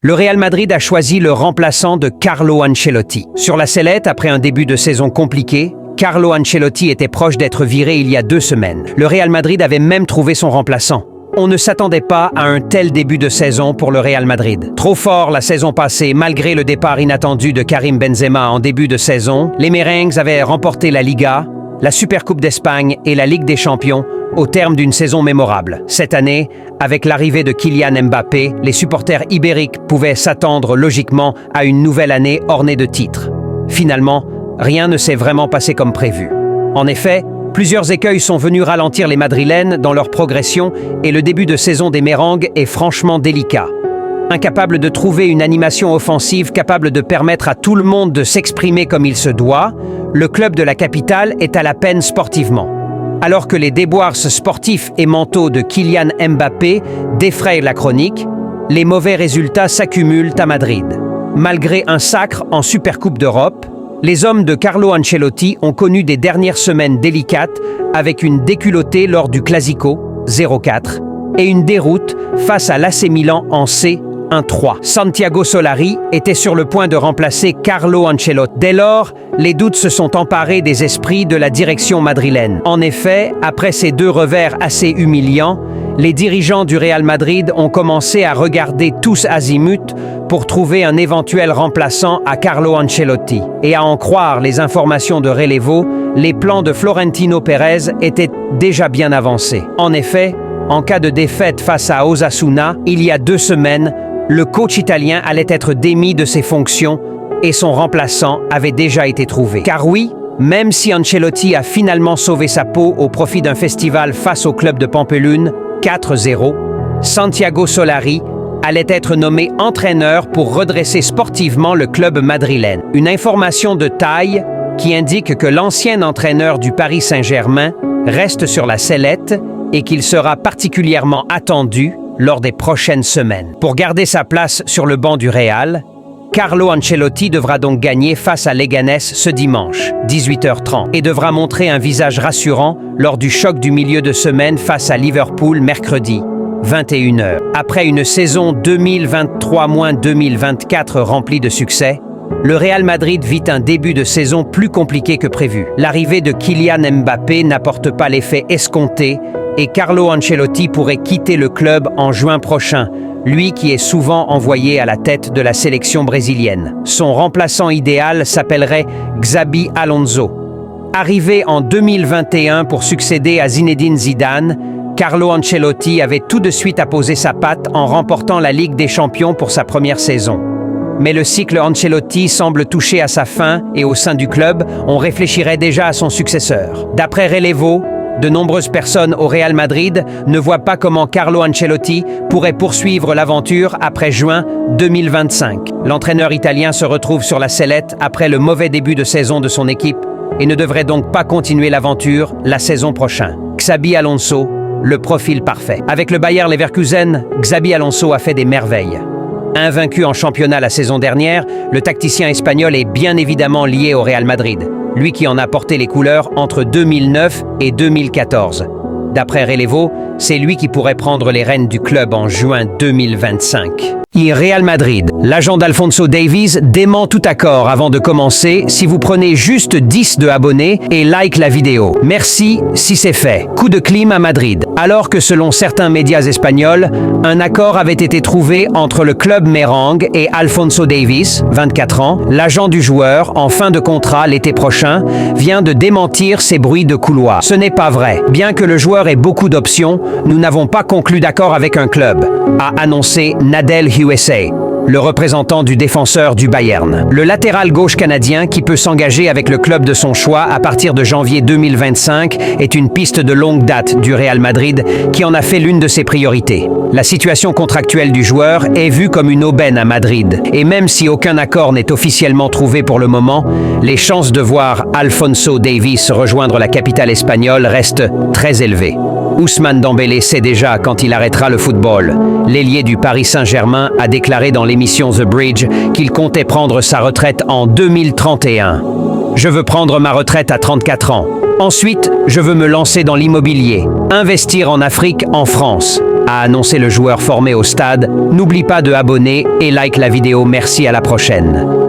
Le Real Madrid a choisi le remplaçant de Carlo Ancelotti. Sur la sellette, après un début de saison compliqué, Carlo Ancelotti était proche d'être viré il y a 2 semaines. Le Real Madrid avait même trouvé son remplaçant. On ne s'attendait pas à un tel début de saison pour le Real Madrid. Trop fort la saison passée, malgré le départ inattendu de Karim Benzema en début de saison, les Merengues avaient remporté la Liga, la Supercoupe d'Espagne et la Ligue des Champions au terme d'une saison mémorable. Cette année, avec l'arrivée de Kylian Mbappé, les supporters ibériques pouvaient s'attendre logiquement à une nouvelle année ornée de titres. Finalement, rien ne s'est vraiment passé comme prévu. En effet, plusieurs écueils sont venus ralentir les Madrilènes dans leur progression et le début de saison des Merengues est franchement délicat. Incapable de trouver une animation offensive capable de permettre à tout le monde de s'exprimer comme il se doit, le club de la capitale est à la peine sportivement. Alors que les déboires sportifs et mentaux de Kylian Mbappé défrayent la chronique, les mauvais résultats s'accumulent à Madrid. Malgré un sacre en Supercoupe d'Europe, les hommes de Carlo Ancelotti ont connu des dernières semaines délicates avec une déculottée lors du Clasico 0-4 et une déroute face à l'AC Milan en C 1-3. Santiago Solari était sur le point de remplacer Carlo Ancelotti. Dès lors, les doutes se sont emparés des esprits de la direction madrilène. En effet, après ces 2 revers assez humiliants, les dirigeants du Real Madrid ont commencé à regarder tous azimuts pour trouver un éventuel remplaçant à Carlo Ancelotti. Et à en croire les informations de Relevo, les plans de Florentino Pérez étaient déjà bien avancés. En effet, en cas de défaite face à Osasuna, il y a 2 semaines, le coach italien allait être démis de ses fonctions et son remplaçant avait déjà été trouvé. Car oui, même si Ancelotti a finalement sauvé sa peau au profit d'un festival face au club de Pampelune, 4-0, Santiago Solari allait être nommé entraîneur pour redresser sportivement le club madrilène. Une information de taille qui indique que l'ancien entraîneur du Paris Saint-Germain reste sur la sellette et qu'il sera particulièrement attendu lors des prochaines semaines. Pour garder sa place sur le banc du Real, Carlo Ancelotti devra donc gagner face à Leganés ce dimanche, 18h30, et devra montrer un visage rassurant lors du choc du milieu de semaine face à Liverpool mercredi, 21h. Après une saison 2023-2024 remplie de succès, le Real Madrid vit un début de saison plus compliqué que prévu. L'arrivée de Kylian Mbappé n'apporte pas l'effet escompté et Carlo Ancelotti pourrait quitter le club en juin prochain, lui qui est souvent envoyé à la tête de la sélection brésilienne. Son remplaçant idéal s'appellerait Xabi Alonso. Arrivé en 2021 pour succéder à Zinedine Zidane, Carlo Ancelotti avait tout de suite apposé sa patte en remportant la Ligue des Champions pour sa première saison. Mais le cycle Ancelotti semble toucher à sa fin et au sein du club, on réfléchirait déjà à son successeur. D'après Relevo, de nombreuses personnes au Real Madrid ne voient pas comment Carlo Ancelotti pourrait poursuivre l'aventure après juin 2025. L'entraîneur italien se retrouve sur la sellette après le mauvais début de saison de son équipe et ne devrait donc pas continuer l'aventure la saison prochaine. Xabi Alonso, le profil parfait. Avec le Bayer Leverkusen, Xabi Alonso a fait des merveilles. Invaincu en championnat la saison dernière, le tacticien espagnol est bien évidemment lié au Real Madrid, lui qui en a porté les couleurs entre 2009 et 2014. D'après Relevo, c'est lui qui pourrait prendre les rênes du club en juin 2025. Real Madrid. L'agent d'Alphonso Davies dément tout accord avant de commencer si vous prenez juste 10 de abonnés et like la vidéo. Merci si c'est fait. Coup de clim à Madrid. Alors que selon certains médias espagnols, un accord avait été trouvé entre le club merengue et Alphonso Davies, 24 ans, l'agent du joueur, en fin de contrat l'été prochain, vient de démentir ces bruits de couloir. Ce n'est pas vrai. Bien que le joueur ait beaucoup d'options, nous n'avons pas conclu d'accord avec un club, a annoncé Nadel USA, le représentant du défenseur du Bayern. Le latéral gauche canadien qui peut s'engager avec le club de son choix à partir de janvier 2025 est une piste de longue date du Real Madrid qui en a fait l'une de ses priorités. La situation contractuelle du joueur est vue comme une aubaine à Madrid et même si aucun accord n'est officiellement trouvé pour le moment, les chances de voir Alphonso Davies rejoindre la capitale espagnole restent très élevées. Ousmane Dembélé sait déjà quand il arrêtera le football. L'ailier du Paris Saint-Germain a déclaré dans l'émission The Bridge qu'il comptait prendre sa retraite en 2031. Je veux prendre ma retraite à 34 ans. Ensuite, je veux me lancer dans l'immobilier, investir en Afrique, en France. a annoncé le joueur formé au stade. N'oublie pas de abonner et like la vidéo. Merci, à la prochaine.